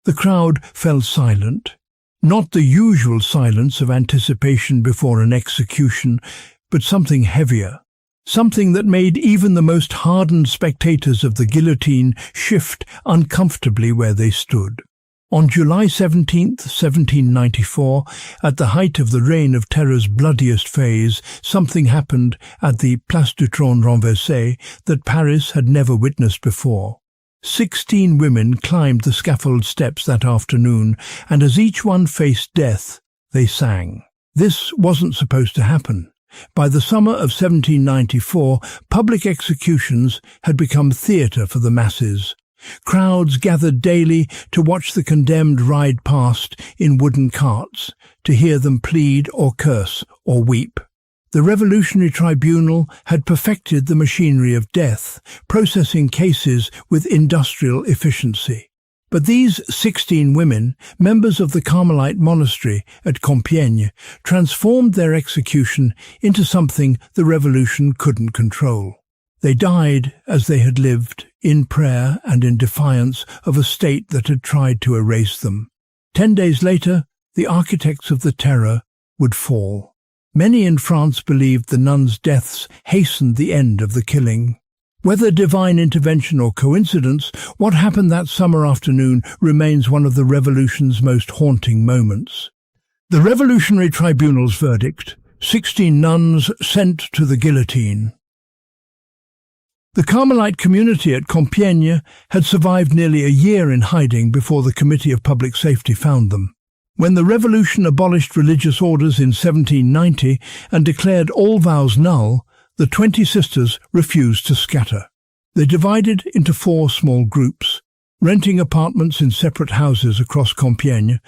The crowd fell silent. Not the usual silence of anticipation before an execution, but something heavier. Something that made even the most hardened spectators of the guillotine shift uncomfortably where they stood. On July 17, 1794, at the height of the Reign of Terror's bloodiest phase, something happened at the Place du Trône Renversé that Paris had never witnessed before. 16 women climbed the scaffold steps that afternoon, and as each one faced death, they sang. This wasn't supposed to happen. By the summer of 1794, public executions had become theatre for the masses. Crowds gathered daily to watch the condemned ride past in wooden carts, to hear them plead or curse or weep. The Revolutionary Tribunal had perfected the machinery of death, processing cases with industrial efficiency. But these 16 women, members of the Carmelite monastery at Compiègne, transformed their execution into something the revolution couldn't control. They died as they had lived, in prayer and in defiance of a state that had tried to erase them. 10 days later, the architects of the terror would fall. Many in France believed the nuns' deaths hastened the end of the killing. Whether divine intervention or coincidence, what happened that summer afternoon remains one of the revolution's most haunting moments. The Revolutionary Tribunal's verdict: 16 nuns sent to the guillotine. The Carmelite community at Compiègne had survived nearly a year in hiding before the Committee of Public Safety found them. When the Revolution abolished religious orders in 1790 and declared all vows null, the 20 sisters refused to scatter. They divided into 4 small groups, renting apartments in separate houses across Compiègne,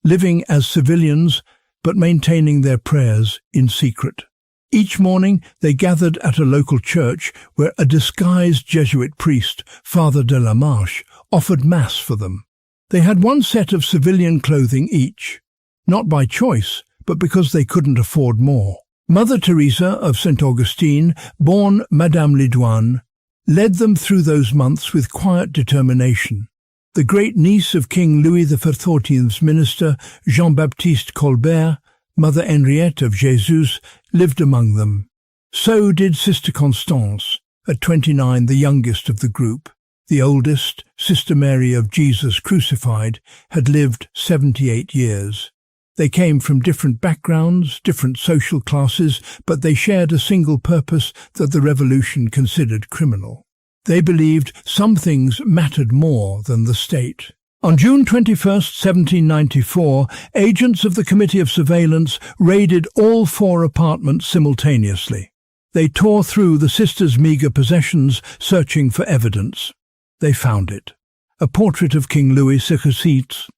living as civilians but maintaining their prayers in secret. Each morning they gathered at a local church where a disguised Jesuit priest, Father de la Marche, offered Mass for them. They had one set of civilian clothing each, not by choice, but because they couldn't afford more. Mother Teresa of St. Augustine, born Madame Lidoine, led them through those months with quiet determination. The great niece of King Louis XIV's minister, Jean-Baptiste Colbert, Mother Henriette of Jesus, lived among them. So did Sister Constance, at 29 the youngest of the group. The oldest, Sister Mary of Jesus Crucified, had lived 78 years. They came from different backgrounds, different social classes, but they shared a single purpose that the revolution considered criminal. They believed some things mattered more than the state. On June 21, 1794, agents of the Committee of Surveillance raided all 4 apartments simultaneously. They tore through the sisters' meagre possessions, searching for evidence. They found it. A portrait of King Louis XVI,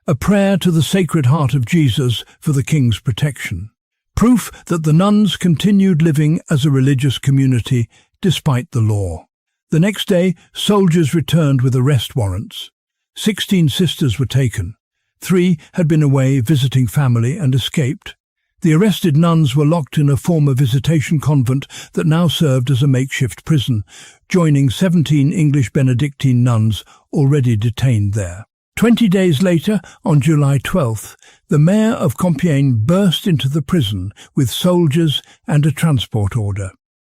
a prayer to the Sacred Heart of Jesus for the king's protection. Proof that the nuns continued living as a religious community despite the law. The next day, soldiers returned with arrest warrants. 16 sisters were taken. 3 had been away visiting family and escaped. The arrested nuns were locked in a former visitation convent that now served as a makeshift prison, joining 17 English Benedictine nuns already detained there. 20 days later, on July 12th, the mayor of Compiègne burst into the prison with soldiers and a transport order.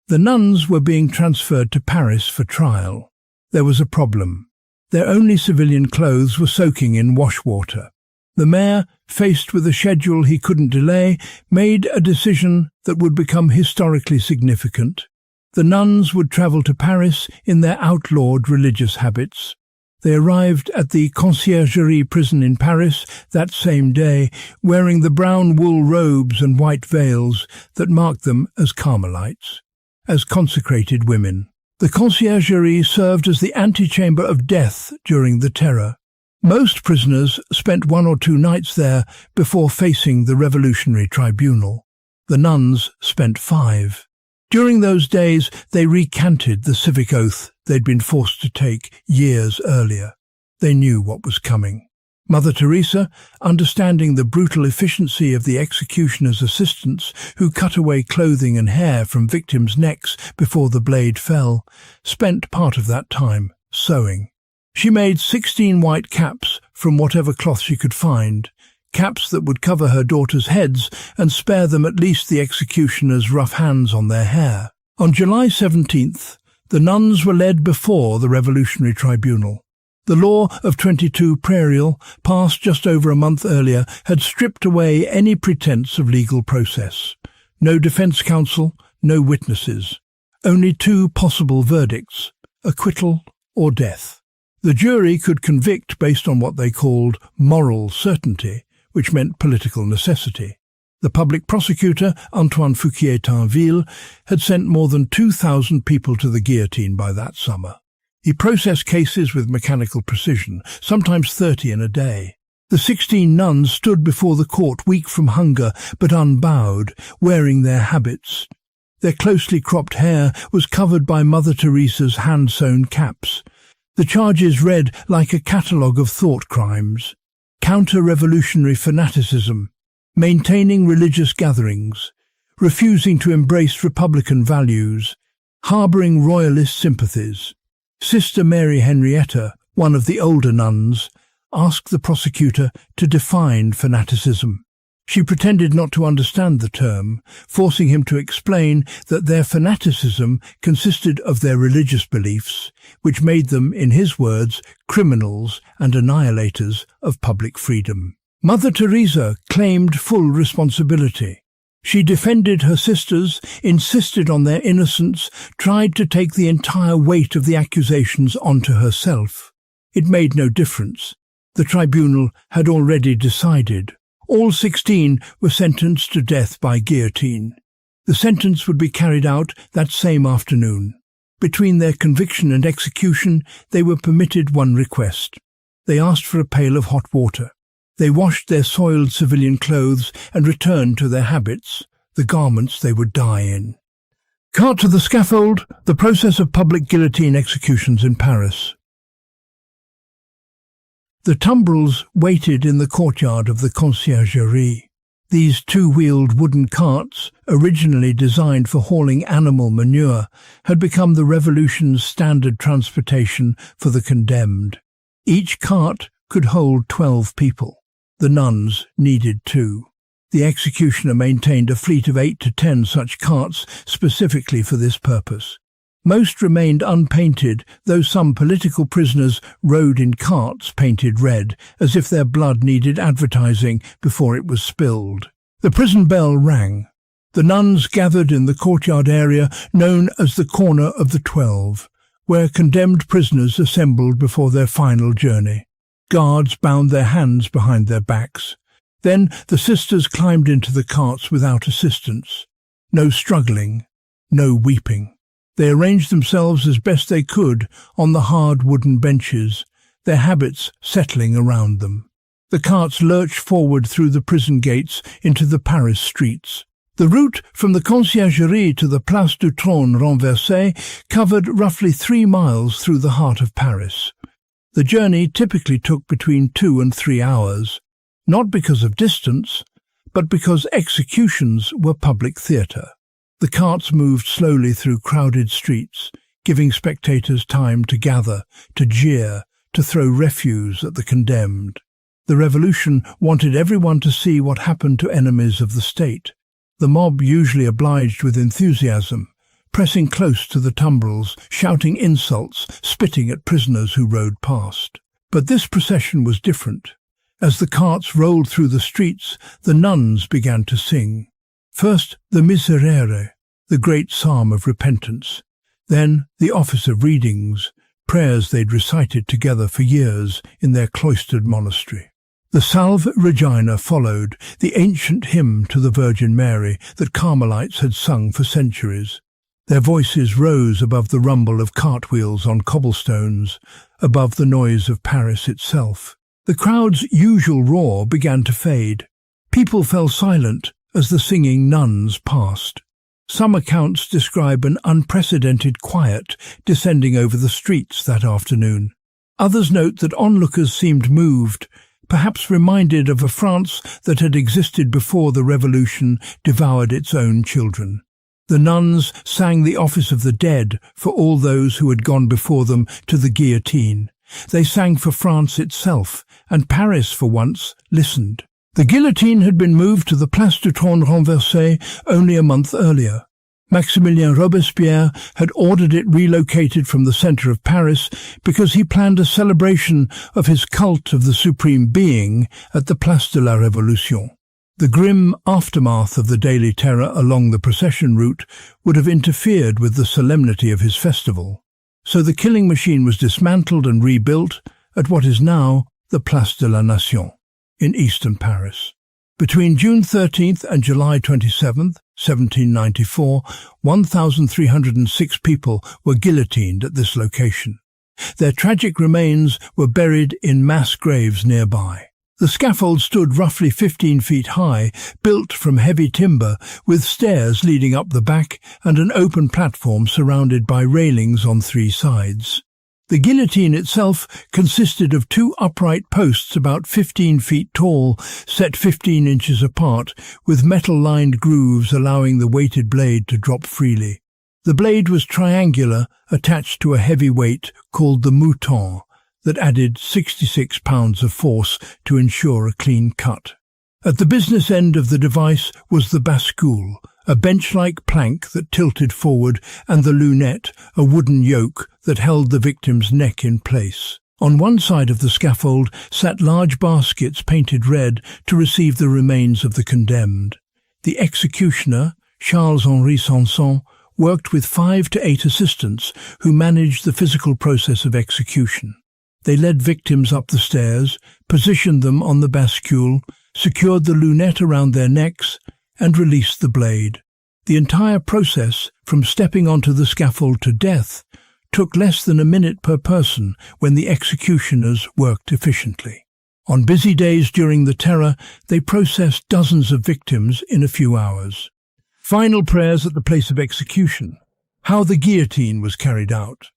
The nuns were being transferred to Paris for trial. There was a problem. Their only civilian clothes were soaking in wash water. The mayor, faced with a schedule he couldn't delay, made a decision that would become historically significant. The nuns would travel to Paris in their outlawed religious habits. They arrived at the Conciergerie prison in Paris that same day, wearing the brown wool robes and white veils that marked them as Carmelites, as consecrated women. The Conciergerie served as the antechamber of death during the Terror. Most prisoners spent 1 or 2 nights there before facing the Revolutionary Tribunal. The nuns spent 5. During those days, they recanted the civic oath they'd been forced to take years earlier. They knew what was coming. Mother Teresa, understanding the brutal efficiency of the executioner's assistants who cut away clothing and hair from victims' necks before the blade fell, spent part of that time sewing. She made 16 white caps from whatever cloth she could find, caps that would cover her daughters' heads and spare them at least the executioner's rough hands on their hair. On July 17th, the nuns were led before the Revolutionary Tribunal. The law of 22 Prairial, passed just over a month earlier, had stripped away any pretense of legal process. No defence counsel, no witnesses. Only two possible verdicts: acquittal or death. The jury could convict based on what they called moral certainty, which meant political necessity. The public prosecutor, Antoine Fouquier-Tinville, had sent more than 2,000 people to the guillotine by that summer. He processed cases with mechanical precision, sometimes 30 in a day. The 16 nuns stood before the court, weak from hunger but unbowed, wearing their habits. Their closely cropped hair was covered by Mother Teresa's hand-sewn caps. The charges read like a catalogue of thought crimes: counter-revolutionary fanaticism, maintaining religious gatherings, refusing to embrace republican values, harbouring royalist sympathies. Sister Mary Henrietta, one of the older nuns, asked the prosecutor to define fanaticism. She pretended not to understand the term, forcing him to explain that their fanaticism consisted of their religious beliefs, which made them, in his words, criminals and annihilators of public freedom. Mother Teresa claimed full responsibility. She defended her sisters, insisted on their innocence, tried to take the entire weight of the accusations onto herself. It made no difference. The tribunal had already decided. All 16 were sentenced to death by guillotine. The sentence would be carried out that same afternoon. Between their conviction and execution, they were permitted one request. They asked for a pail of hot water. They washed their soiled civilian clothes and returned to their habits, the garments they would die in. Cart to the scaffold, the process of public guillotine executions in Paris. The tumbrils waited in the courtyard of the conciergerie. These two-wheeled wooden carts, originally designed for hauling animal manure, had become the revolution's standard transportation for the condemned. Each cart could hold 12 people. The nuns needed 2. The executioner maintained a fleet of 8 to 10 such carts specifically for this purpose. Most remained unpainted, though some political prisoners rode in carts painted red, as if their blood needed advertising before it was spilled. The prison bell rang. The nuns gathered in the courtyard area known as the Corner of the 12, where condemned prisoners assembled before their final journey. Guards bound their hands behind their backs. Then the sisters climbed into the carts without assistance. No struggling, no weeping. They arranged themselves as best they could on the hard wooden benches, their habits settling around them. The carts lurched forward through the prison gates into the Paris streets. The route from the conciergerie to the Place du Trône Renversé covered roughly 3 miles through the heart of Paris. The journey typically took between 2 and 3 hours, not because of distance, but because executions were public theatre. The carts moved slowly through crowded streets, giving spectators time to gather, to jeer, to throw refuse at the condemned. The revolution wanted everyone to see what happened to enemies of the state. The mob usually obliged with enthusiasm, pressing close to the tumbrils, shouting insults, spitting at prisoners who rode past. But this procession was different. As the carts rolled through the streets, the nuns began to sing. First, the Miserere, the great psalm of repentance. Then the Office of Readings, prayers they'd recited together for years in their cloistered monastery. The Salve Regina followed, the ancient hymn to the Virgin Mary that Carmelites had sung for centuries. Their voices rose above the rumble of cartwheels on cobblestones, above the noise of Paris itself. The crowd's usual roar began to fade. People fell silent as the singing nuns passed. Some accounts describe an unprecedented quiet descending over the streets that afternoon. Others note that onlookers seemed moved, perhaps reminded of a France that had existed before the revolution devoured its own children. The nuns sang the Office of the Dead for all those who had gone before them to the guillotine, They sang for France itself, and Paris, for once, listened. The guillotine had been moved to the Place du Trône Renversé only a month earlier. Maximilien Robespierre had ordered it relocated from the centre of Paris because he planned a celebration of his cult of the Supreme Being at the Place de la Révolution. The grim aftermath of the daily terror along the procession route would have interfered with the solemnity of his festival. So the killing machine was dismantled and rebuilt at what is now the Place de la Nation in eastern Paris. Between June 13th and July 27th, 1794, 1,306 people were guillotined at this location. Their tragic remains were buried in mass graves nearby. The scaffold stood roughly 15 feet high, built from heavy timber, with stairs leading up the back and an open platform surrounded by railings on 3 sides. The guillotine itself consisted of 2 upright posts about 15 feet tall, set 15 inches apart, with metal-lined grooves allowing the weighted blade to drop freely. The blade was triangular, attached to a heavy weight called the mouton, that added 66 pounds of force to ensure a clean cut. At the business end of the device was the bascule, a bench-like plank that tilted forward, and the lunette, a wooden yoke that held the victim's neck in place. On one side of the scaffold sat large baskets painted red to receive the remains of the condemned. The executioner, Charles-Henri Sanson, worked with 5 to 8 assistants who managed the physical process of execution. They led victims up the stairs, positioned them on the bascule, secured the lunette around their necks, and released the blade. The entire process, from stepping onto the scaffold to death, took less than a minute per person when the executioners worked efficiently. On busy days during the terror, they processed dozens of victims in a few hours. Final prayers at the place of execution. How the guillotine was carried out.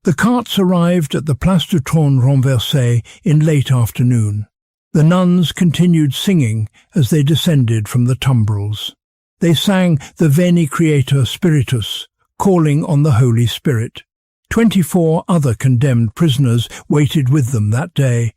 The carts arrived at the Place du Trône Renversé in late afternoon. The nuns continued singing as they descended from the tumbrils. They sang the Veni Creator Spiritus, calling on the Holy Spirit. 24 other condemned prisoners waited with them that day,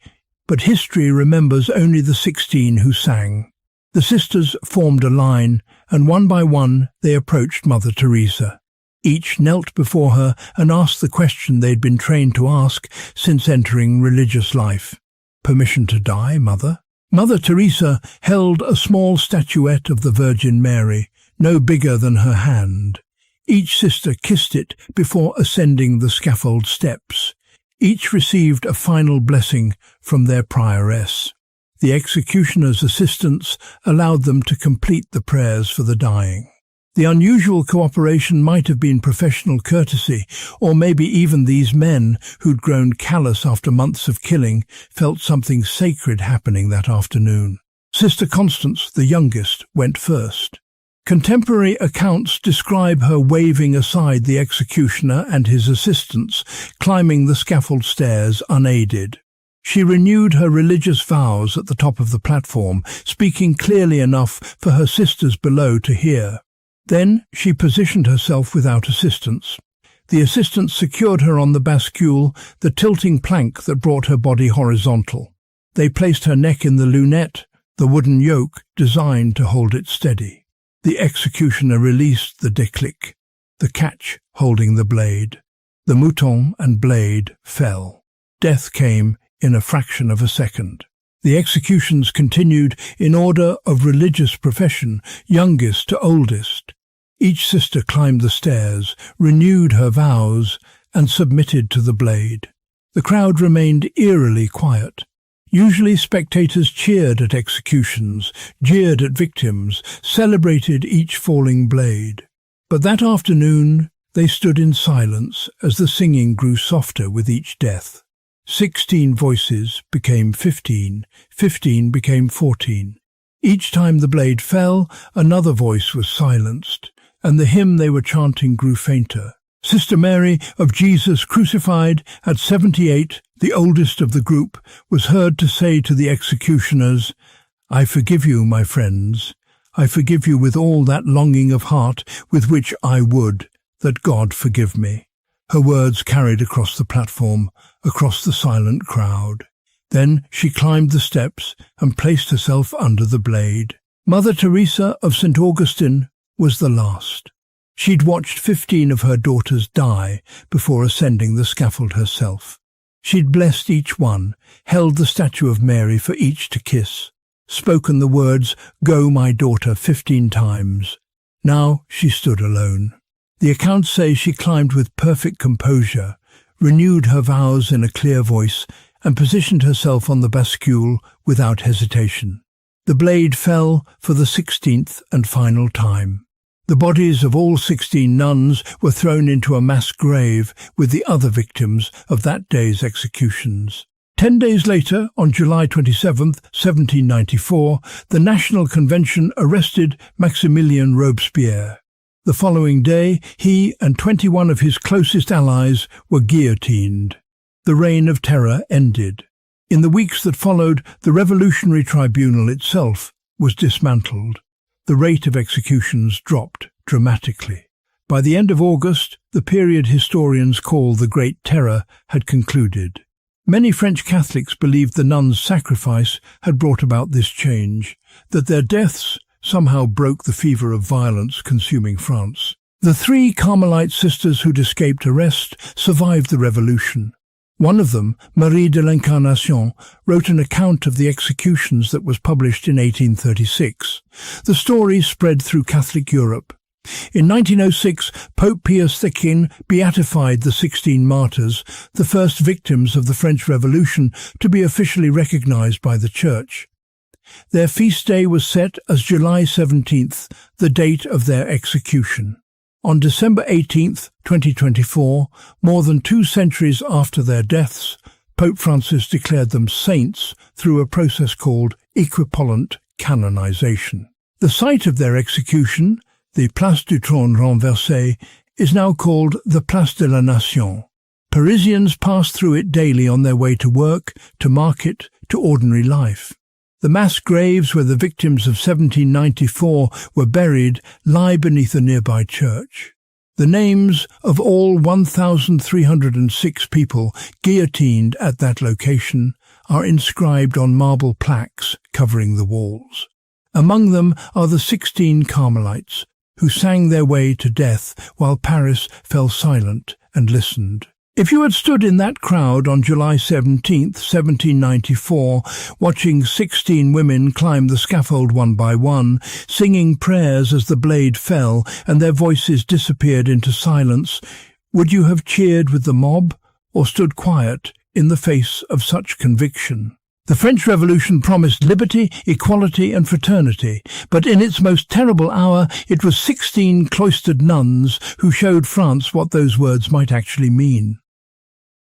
but history remembers only the 16 who sang. The sisters formed a line, and one by one they approached Mother Teresa. Each knelt before her and asked the question they'd been trained to ask since entering religious life. "Permission to die, Mother?" Mother Teresa held a small statuette of the Virgin Mary, no bigger than her hand. Each sister kissed it before ascending the scaffold steps. Each received a final blessing from their prioress. The executioner's assistants allowed them to complete the prayers for the dying. The unusual cooperation might have been professional courtesy, or maybe even these men, who'd grown callous after months of killing, felt something sacred happening that afternoon. Sister Constance, the youngest, went first. Contemporary accounts describe her waving aside the executioner and his assistants, climbing the scaffold stairs unaided. She renewed her religious vows at the top of the platform, speaking clearly enough for her sisters below to hear. Then she positioned herself without assistance. The assistants secured her on the bascule, the tilting plank that brought her body horizontal. They placed her neck in the lunette, the wooden yoke designed to hold it steady. The executioner released the déclic, the catch holding the blade. The mouton and blade fell. Death came in a fraction of a second. The executions continued in order of religious profession, youngest to oldest. Each sister climbed the stairs, renewed her vows, and submitted to the blade. The crowd remained eerily quiet. Usually spectators cheered at executions, jeered at victims, celebrated each falling blade. But that afternoon they stood in silence as the singing grew softer with each death. 16 voices became 15, 15 became 14. Each time the blade fell, another voice was silenced, and the hymn they were chanting grew fainter. Sister Mary of Jesus Crucified, at 78, the oldest of the group, was heard to say to the executioners, "I forgive you, my friends. I forgive you with all that longing of heart with which I would that God forgive me." Her words carried across the platform, across the silent crowd. Then she climbed the steps and placed herself under the blade. Mother Teresa of St. Augustine was the last. She'd watched 15 of her daughters die before ascending the scaffold herself. She'd blessed each one, held the statue of Mary for each to kiss, spoken the words, "Go, my daughter," 15 times. Now she stood alone. The accounts say she climbed with perfect composure, renewed her vows in a clear voice, and positioned herself on the bascule without hesitation. The blade fell for the 16th and final time. The bodies of all 16 nuns were thrown into a mass grave with the other victims of that day's executions. 10 days later, on July 27, 1794, the National Convention arrested Maximilien Robespierre. The following day, he and 21 of his closest allies were guillotined. The reign of terror ended. In the weeks that followed, the Revolutionary Tribunal itself was dismantled. The rate of executions dropped dramatically. By the end of August, the period historians call the Great Terror had concluded. Many French Catholics believed the nuns' sacrifice had brought about this change, that their deaths somehow broke the fever of violence consuming France. The 3 Carmelite sisters who'd escaped arrest survived the revolution. One of them, Marie de l'Incarnation, wrote an account of the executions that was published in 1836. The story spread through Catholic Europe. In 1906, Pope Pius XII beatified the 16 martyrs, the first victims of the French Revolution to be officially recognized by the Church. Their feast day was set as July 17th, the date of their execution. On December 18th, 2024, more than 2 centuries after their deaths, Pope Francis declared them saints through a process called equipollent canonization. The site of their execution, the Place du Trône Renversé, is now called the Place de la Nation. Parisians pass through it daily on their way to work, to market, to ordinary life. The mass graves where the victims of 1794 were buried lie beneath a nearby church. The names of all 1,306 people guillotined at that location are inscribed on marble plaques covering the walls. Among them are the 16 Carmelites, who sang their way to death while Paris fell silent and listened. If you had stood in that crowd on July 17, 1794, watching 16 women climb the scaffold one by one, singing prayers as the blade fell and their voices disappeared into silence, would you have cheered with the mob or stood quiet in the face of such conviction? The French Revolution promised liberty, equality and fraternity, but in its most terrible hour it was 16 cloistered nuns who showed France what those words might actually mean.